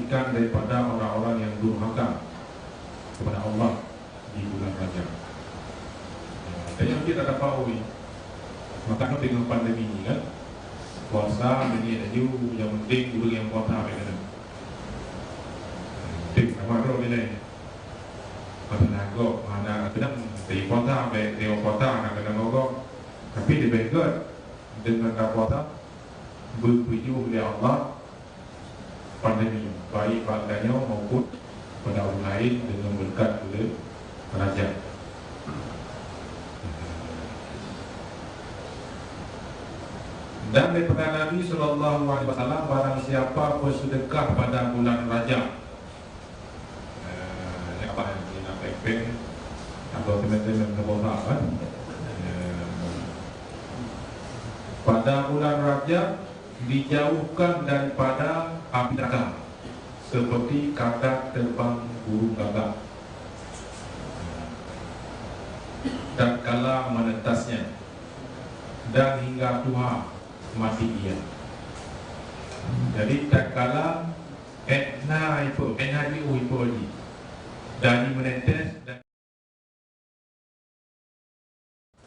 kebalikan daripada orang-orang yang durhaka kepada Allah di bulan Rajab. Dan yang kita dapat tahu, makanya dengan pandemi ini kan, puasa ini ada yang penting guru yang puasa mereka. Penting sama ada bila mana go mana kadang di puasa baik di puasa kadang go, tapi di bagian dengan puasa berpuji oleh Allah pandemi baik padanya maupun pada orang lain dengan berkat oleh Rajab. Dan daripada Nabi SAW, barang siapa bersedekah pada bulan Rajab, apa yang kita pepeng atau teman-teman kebawah kan, pada bulan Rajab dijauhkan daripada api neraka seperti kakak terbang burung gagak dan kala menetasnya dan hingga Tuhan mati dia. Jadi tak kala etna itu dan menetes dan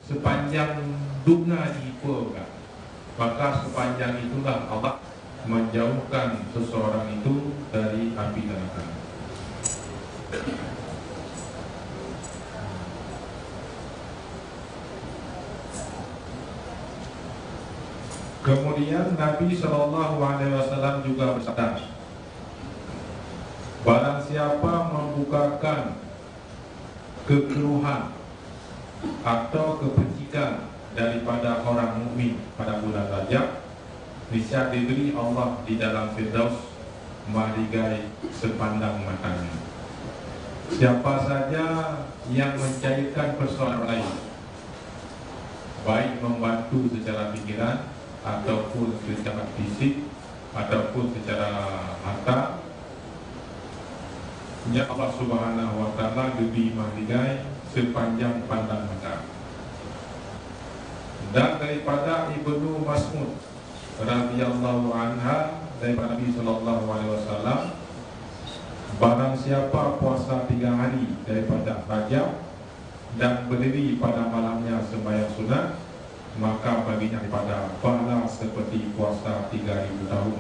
sepanjang dunia itu, maka sepanjang itulah Allah menjauhkan seseorang itu dari api neraka. Kemudian Nabi SAW juga bersabda, barang siapa membukakan kekeluhan atau kebencian daripada orang mukmin pada bulan Rajab, niscaya diberi Allah di dalam Firdaus mahligai sepandang matanya. Siapa saja yang mencairkan persoalan lain, baik membantu secara pikiran ataupun secara fisik ataupun secara harta, ya Allah Subhanahu wa Ta'ala diberi mahligai sepanjang pandang mata. Dan daripada Ibnu Mas'ud radhiyallahu anha, daripada Nabi sallallahu alaihi wasallam, barang siapa puasa 3 hari daripada Rajab dan berdiri pada malamnya sembahyang sunat, maka baginya daripada pahala seperti puasa 3000 tahun.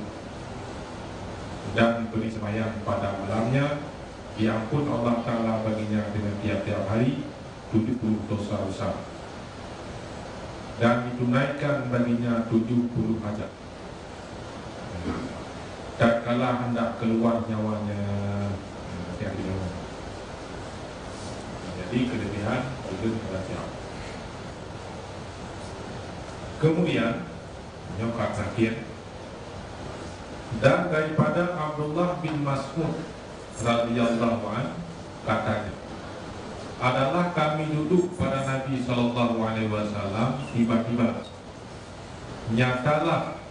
Dan beri sembahyang pada malamnya, diampun Allah Ta'ala baginya dengan tiap-tiap hari 70 dosa besar, dan ditunaikan baginya 70 hajat. Tak kala hendak keluar nyawanya, jadi kelebihan itu berhasil. Kemudian nyokap terakhir, dan daripada Abdullah bin Mas'ud radhiyallahu anhu katanya, adalah kami duduk pada Nabi SAW, tiba-tiba nyatalah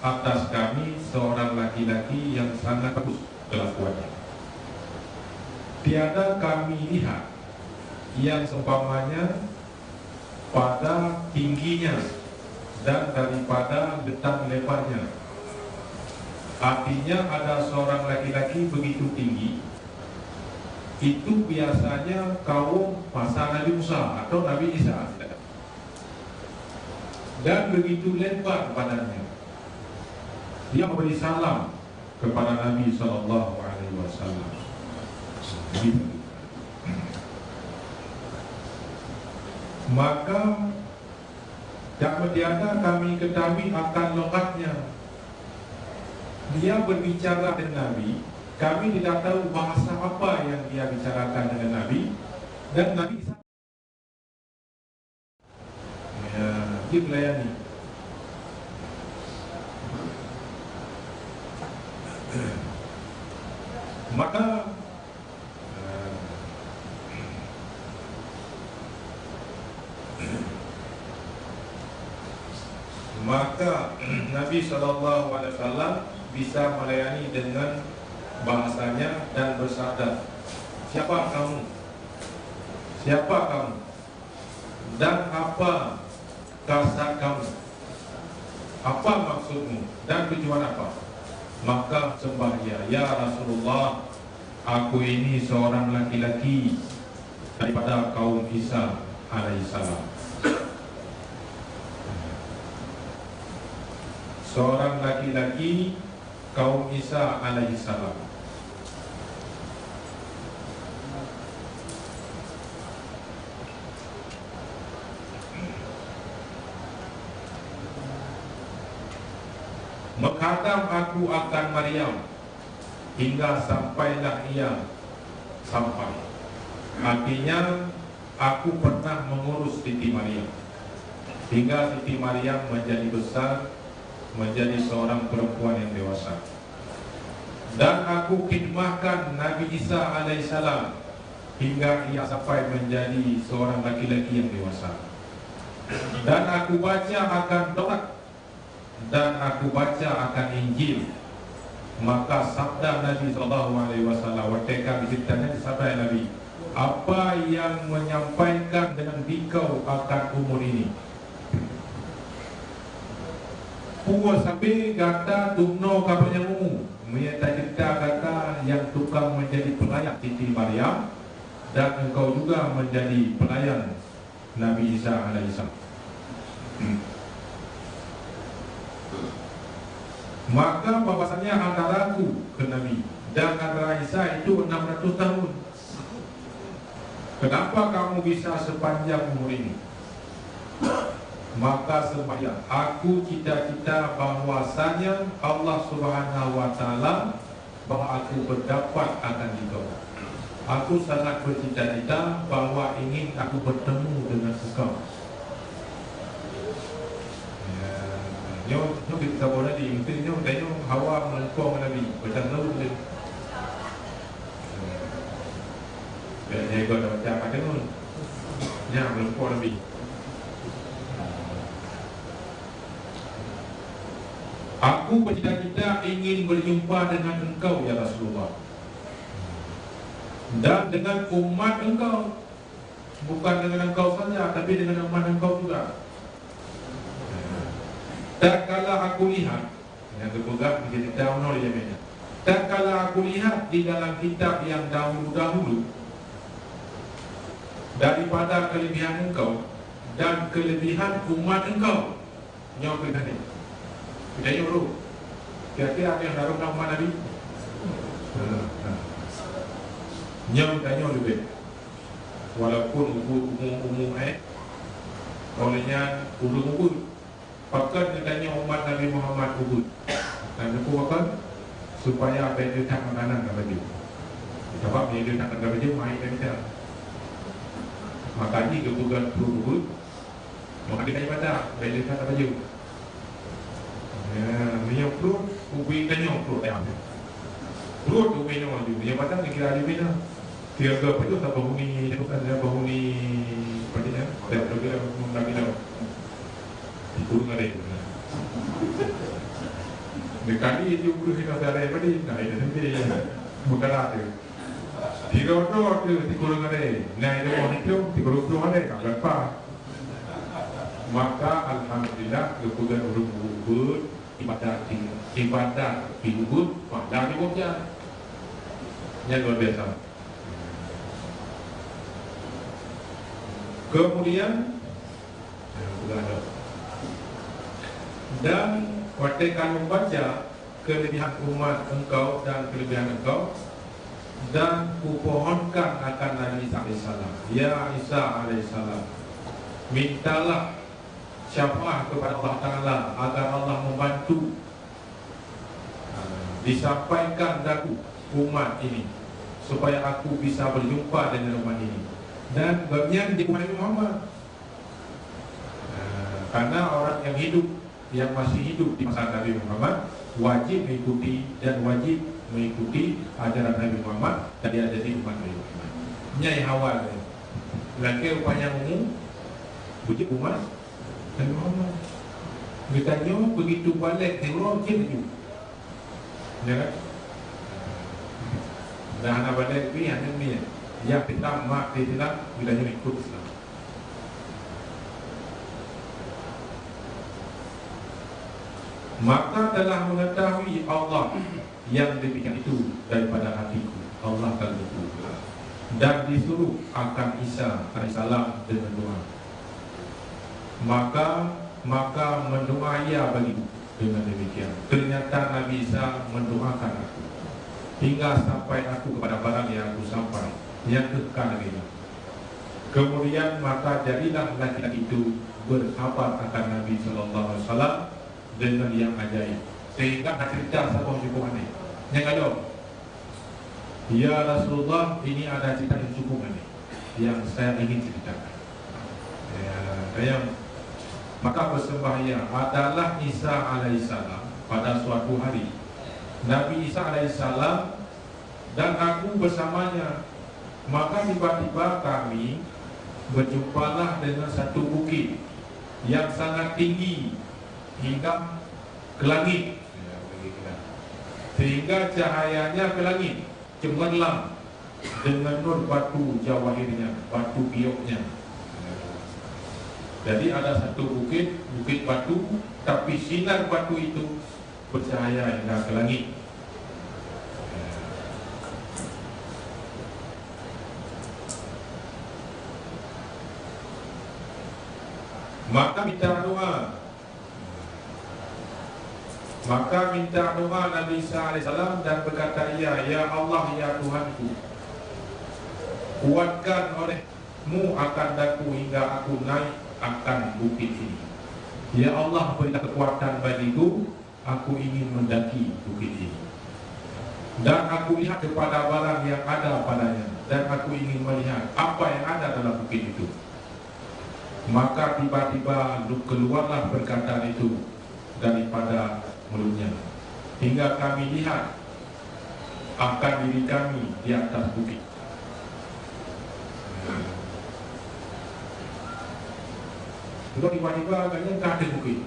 atas kami seorang laki-laki yang sangat bagus kelakuannya. Tiada kami lihat yang seumpamanya pada tingginya dan daripada letak lebarnya. Artinya ada seorang laki-laki begitu tinggi, itu biasanya kaum masa Nabi Musa atau Nabi Isa, dan begitu lebar badannya. Dia memberi salam kepada Nabi SAW. Maka tak bertiada kami ketahui akan lokatnya. Dia berbicara dengan Nabi, kami tidak tahu bahasa apa yang dia bicarakan dengan Nabi, dan Nabi dia melayani. Maka Nabi SAW bisa melayani dengan bahasanya dan bersabda, siapa kamu? Siapa kamu? Dan apa kasar kamu? Apa maksudmu? Dan tujuan apa? Maka sembah dia, "Ya Rasulullah, aku ini seorang laki-laki daripada kaum Isa alaihissalam." Seorang laki-laki kaum Isa alaihissalam. "Menghadap aku akan Maryam hingga sampailah ia sampai." Artinya, aku pernah mengurus Siti Maryam hingga Siti Maryam menjadi besar, menjadi seorang perempuan yang dewasa. Dan aku khidmahkan Nabi Isa alaihissalam hingga ia sampai menjadi seorang laki-laki yang dewasa. Dan aku baca akan Taurat dan aku baca akan Injil. Maka sabda Nabi SAW, ketika diceritakan sabda Nabi, "Apa yang menyampaikan dengan dikau akan umur ini?" Puas sampai kata tumno kabarnya umum. Menyata cerita kata yang tukang menjadi pelayan Siti Maryam, dan engkau juga menjadi pelayan Nabi Isa alaihissalam. Maka bahwasannya antara aku ke Nabi dan antara Isa itu 600 tahun. Kenapa kamu bisa sepanjang umur ini? Maka sembahyang, aku cita-cita bahwasanya Allah Subhanahu wa Ta'ala, bahwa aku berdapat akan dikau. Aku sangat bercita-cita bahwa ingin aku bertemu dengan engkau. Nyo kita boleh di mungkin nyo tanya Hawa melengkong Nabi macam laut ni. Ya kau dah baca apa tu? Nya melengkong Nabi. Aku bercita-cita ingin berjumpa dengan engkau ya Rasulullah, dan dengan umat engkau. Bukan dengan engkau saja, tapi dengan umat engkau juga. Tak kala aku lihat, yang terpegang menjadi download dia. Tak kala aku lihat di dalam kitab yang dahulu-dahulu, daripada kelebihan engkau dan kelebihan umat engkau. Nyawa kita ni kita nyuruh kira-kira apa yang dalam nama Nabi. Nyawa kita nyuruh lebih. Walaupun umum olehnya ulung pakat katanya umat Nabi Muhammad Uhud. Dan aku pakat supaya apa yang dia tak makanan ke baju. Sebab dia tak ke baju main dan kita. Maka ni kebukaan Uhud. Maka dia kaya pada dia tak ke baju. Dia perut ubi tanya perut ayam. Perut ubi ni maju. Dia pada kira dia bina. Kira ke apa tu tak bahuni, bukan dia bahuni patnya. Dia kira Nabi dah kurung ada itu. Dekali itu kurung kita ada apa di? Nah itu sendiri bukan ada. Tiga orang tu di kurung ada. Nah itu orang itu di kurung ada. Kalau apa? Maka alhamdulillah keputusan Uhud ibadat di Uhud pada di Bogor. Yang luar biasa. Kemudian dan ketika membaca kelebihan umat engkau dan kelebihan engkau, dan kupohonkan akan Nabi Isa alaihissalam, ya Isa alaihissalam, mintalah syafaat kepada Allah Ta'ala agar Allah membantu disampaikan daku umat ini supaya aku bisa berjumpa dengan umat ini dan bagian di Nabi Muhammad. Karena orang yang hidup, yang masih hidup di masa Nabi Muhammad wajib mengikuti dan wajib mengikuti ajaran Nabi Muhammad dan dia jadi umat Nabi Muhammad. Nyai awal lagi upaya umum puji umat Nabi Muhammad. Bertanya begitu balik teror je. Ya kan? Dah nak balik ni hanya ni. Ya kita mak kita bila jadi ikut Islam. Maka telah mengetahui Allah yang demikian itu daripada hatiku. Allah akan berdoa dan disuruh akan Isa alaihissalam dengan doa. Maka mendoa ia bagiku dengan demikian. Ternyata Nabi Isa mendoakan aku hingga sampai aku kepada barang yang aku sampai, yang kekal lagi. Kemudian maka jadilah laki-laki itu berkhabar akan Nabi Sallallahu Alaihi Wasallam dengan yang ajaib, sehingga cerita satu cukup aneh. Yang ada, ya Rasulullah, ini ada cerita yang cukup aneh yang saya ingin ceritakan. Maka bersembahyang adalah Isa alaihissalam pada suatu hari. Nabi Isa alaihissalam dan aku bersamanya. Maka tiba-tiba kami berjumpalah dengan satu bukit yang sangat tinggi hingga ke langit, sehingga cahayanya ke langit cemerlang dengan nur batu jawahirnya, batu bioknya. Jadi ada satu bukit batu, tapi sinar batu itu bercahaya hingga ke langit. Maka minta doa Nabi Isa alaihissalam dan berkata, ya Allah, ya Tuhanku, kuatkan oleh-Mu akan daku hingga aku naik akan bukit ini. Ya Allah, berilah kekuatan bagiku, aku ingin mendaki bukit ini. Dan aku lihat kepada barang yang ada padanya, dan aku ingin melihat apa yang ada dalam bukit itu. Maka tiba-tiba keluarlah perkataan itu daripada mulutnya, hingga kami lihat akan diri kami di atas bukit. Tiba-tiba agaknya tak ada bukit.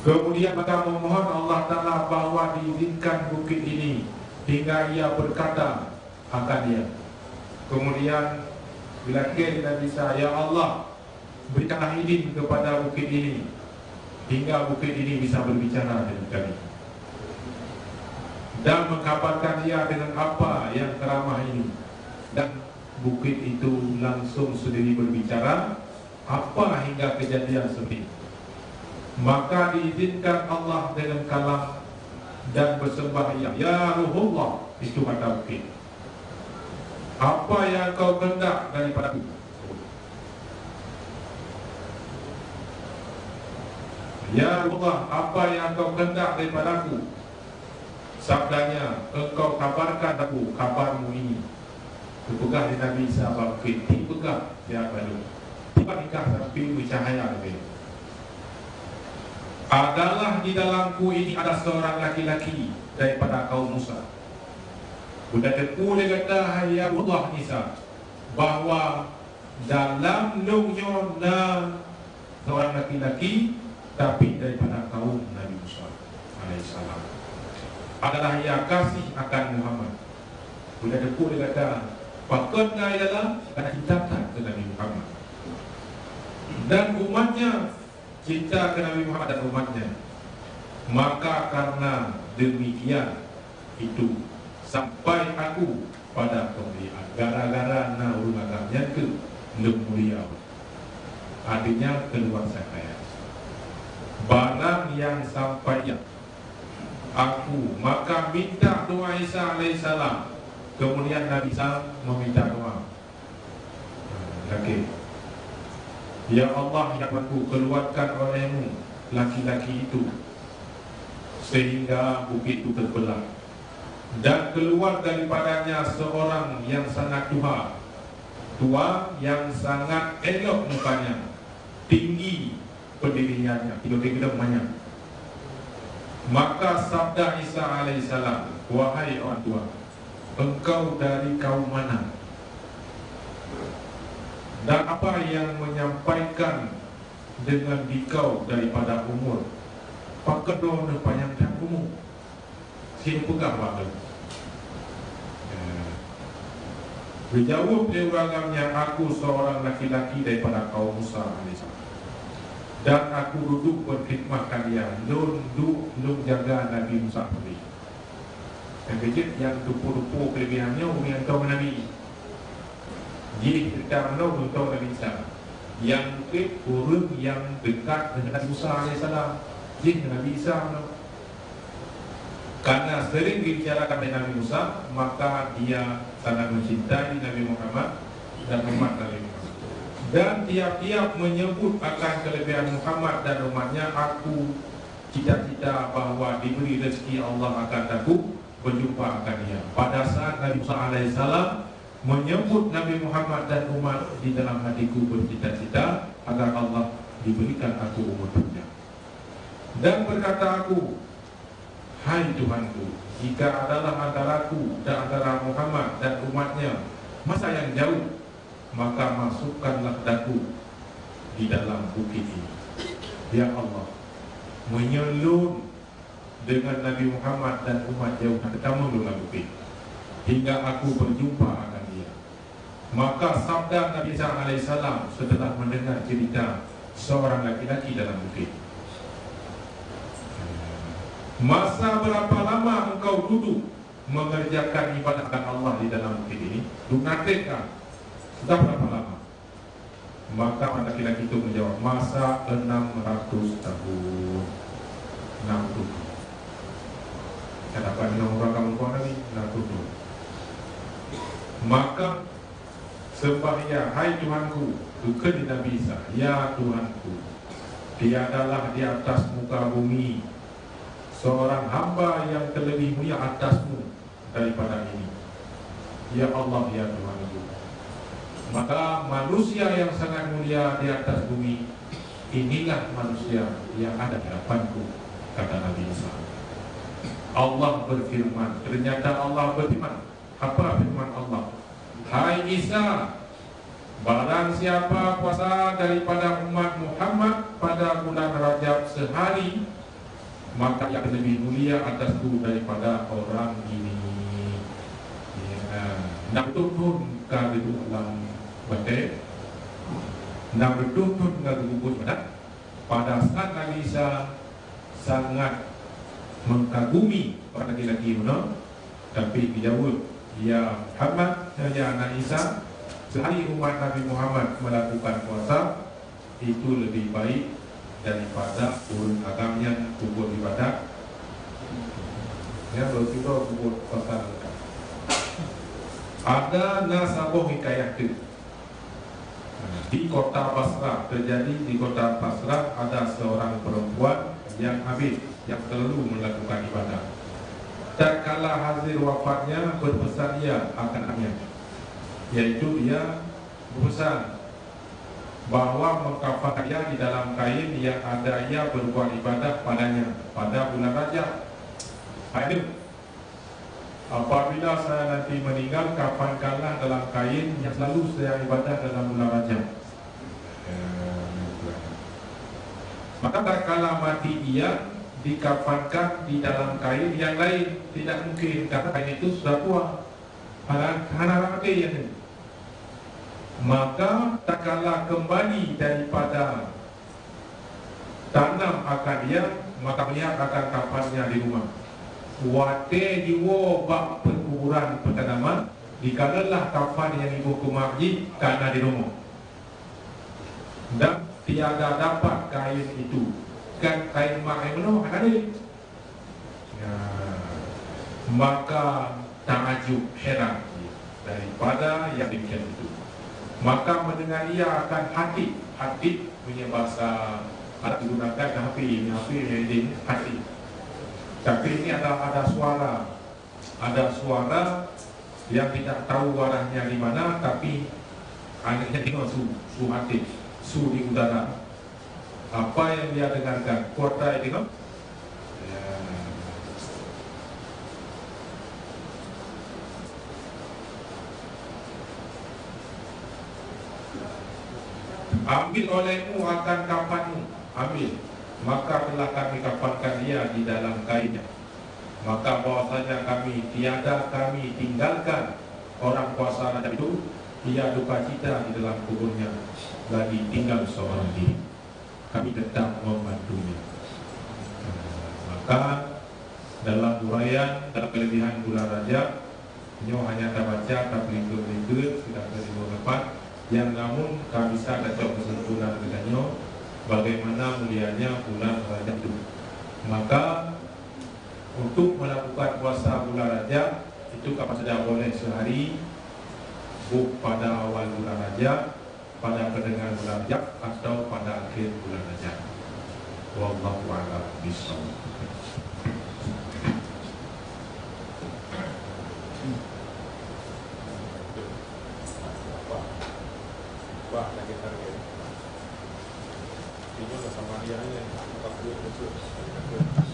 Kemudian maka memohon Allah Ta'ala bahwa diizinkan bukit ini, hingga ia berkata akan dia. Kemudian bila kita bisa, ya Allah, berikanlah izin kepada bukit ini hingga bukit ini bisa berbicara dengan kami, dan mengkabarkan dia dengan apa yang keramah ini. Dan bukit itu langsung sendiri berbicara apa hingga kejadian seperti itu. Maka diizinkan Allah dengan kalam dan bersembahyang, ya Ruhullah, itu kata bukit, apa yang kau kehendak daripadaku? Ya Allah, apa yang kau kehendak daripadaku? Sabdanya, engkau kabarkan aku kabarmu ini. Dipegang di Nabi Isa bukit, dipegang siapa itu? Tiba-tiba sampai bercahaya lebih. Adalah di dalamku ini ada seorang laki-laki daripada kaum Musa. Sudah terpulih kata ya Allah Isa, bahwa dalam lungnya seorang laki-laki tapi daripada kaum Nabi Musa alaihissalam, adalah ia kasih akan Muhammad. Sudah terpulih kata pakon dari dalam karena cintakan ke Nabi Muhammad dan umatnya, cinta ke Nabi Muhammad dan umatnya. Maka karena demikian itu sampai aku pada kemuliaan, gara-gara naurul agamnya ke mulia. Artinya keluar saya barang yang sampai ya aku, maka minta doa Isa alaihissalam. Kemudian Nabi Isa meminta doa, ya Allah, yang aku keluarkan oleh-Mu laki-laki itu sehingga bukit itu terbelah, dan keluar daripadanya seorang yang sangat tua yang sangat elok mukanya, tinggi pendiriannya, tinggi demanya. Maka sabda Isa alaihissalam, wahai orang tua, engkau dari kaum mana? Dan apa yang menyampaikan dengan dikau daripada umur? Pakedo nepayang takumu. Sini pegang waktu. Berjawab dia urangannya, aku seorang laki-laki daripada kaum Musa alaihissalam. dan aku duduk berkhidmatkan dia. Lun jaga Nabi Musa tadi. Yang kecil yang rupa-rupa kelebihannya yang tahu Nabi. Jadi kita tahu Nabi Isa. Yang mungkin orang yang dekat dengan Nabi Musa AS. Jadi Nabi Isa. Karena sering dibicarakan dengan Nabi Musa, maka dia sangat mencintai Nabi Muhammad dan umat Nabi Muhammad. Dan tiap-tiap menyebut akan kelebihan Muhammad dan umatnya, aku cita-cita bahawa diberi rezeki Allah akan aku berjumpa akan dia. Pada saat Nabi Musa AS menyebut Nabi Muhammad dan umat, di dalam hatiku bercita-cita agar Allah diberikan aku umur panjang. Dan berkata aku, hai Tuhanku, jika adalah antaraku dan antara Muhammad dan umatnya masa yang jauh, maka masukkanlah daku di dalam bukit ini. Ya Allah, menyelun dengan Nabi Muhammad dan umat jauh pertama dalam bukit, hingga aku berjumpa akan dia. Maka sabda Nabi Isa AS setelah mendengar cerita seorang laki-laki dalam bukit, masa berapa lama engkau duduk mengerjakan ibadah Allah di dalam bukit ini? Dunatekan. Sudah berapa lama? Maka laki-laki itu menjawab, masa 600 tahun. 60. Kenapa ini orang kamu kuat lagi? 60. Maka sembahnya, hai Tuhanku, duka di Nabi Isa, ya Tuhanku, tiadalah di atas muka bumi seorang hamba yang terlebih mulia atasmu daripada ini. Ya Allah, ya Tuhanku, maka manusia yang sangat mulia di atas bumi, inilah manusia yang ada di hadapanku, kata Nabi Isa. Allah berfirman, ternyata Allah berfirman. Apa firman Allah? Hai Isa, barang siapa puasa daripada umat Muhammad pada bulan Rajab sehari, maka yang lebih mulia atasku daripada orang ini. Nak betul-betul kagum dalam batik, nak betul-betul kagum pada saat Nabi Isa sangat mengagumi pada laki-laki mana, tapi dijawab, ya Muhammad, ya anak Isa, sehari umat Nabi Muhammad melakukan puasa itu lebih baik daripada urut agamnya kubur ibadat. Ya, berarti itu kubur puasa. Ada nasabah hikayah itu di kota Basrah. Terjadi di kota Basrah ada seorang perempuan yang habis, yang selalu melakukan ibadah. Tak kala hasil wafatnya, berpesan ia akan anaknya, yaitu dia berpesan bahawa mengkafankan ia di dalam kain yang ada ia berbuat ibadah padanya pada bulan Rajab. Hadir, apabila saya nanti meninggal, kafankanlah dalam kain yang selalu saya ibadah dalam bulan Rajab. Maka tak kala mati ia, dikafankan di dalam kain yang lain. Tidak mungkin, karena kain itu sudah tua, anak-anak yang ini. Maka tak kala kembali daripada tanam akan dia, maka melihat akan kafannya di rumah. Wate jiwa bak perkuburan pertanaman, dikalalah kafan yang ibu ke masjid karena di rumah, dan tiada dapat kain itu. Kan kain mak yang mana ada ya. Maka takjub, heran daripada yang demikian itu. Maka mendengar ia akan hati punya bahasa Arab digunakan hati ini hati. Tapi ini ada suara yang tidak tahu arahnya di mana, tapi anehnya tengok su hati, su di udara. Apa yang dia dengarkan? Kuota itu tengok. Ya. Ambil olehmu akan kafanmu, ambil. Maka telah kami kafankan dia di dalam kainnya. Maka bahwasanya kami tinggalkan orang puasa Rajab itu, ia duka cita di dalam kuburnya, lagi tinggal seorang diri. kami tetap membantunya. Maka dalam uraian dalam kelebihan bulan Rajab, ini hanya kita baca tak berikut sudah ke-54 yang namun kami bisa kacau kesimpulan katanya bagaimana mulianya bulan Rajab itu. Maka untuk melakukan puasa bulan Rajab itu kapan saja boleh sehari, pada awal bulan Rajab, pada pertengahan bulan Rajab, atau pada akhir bulan Rajab. Wallahu a'lam bishawab. Wah, lagi target. Ini sama dia ini, 40 betul.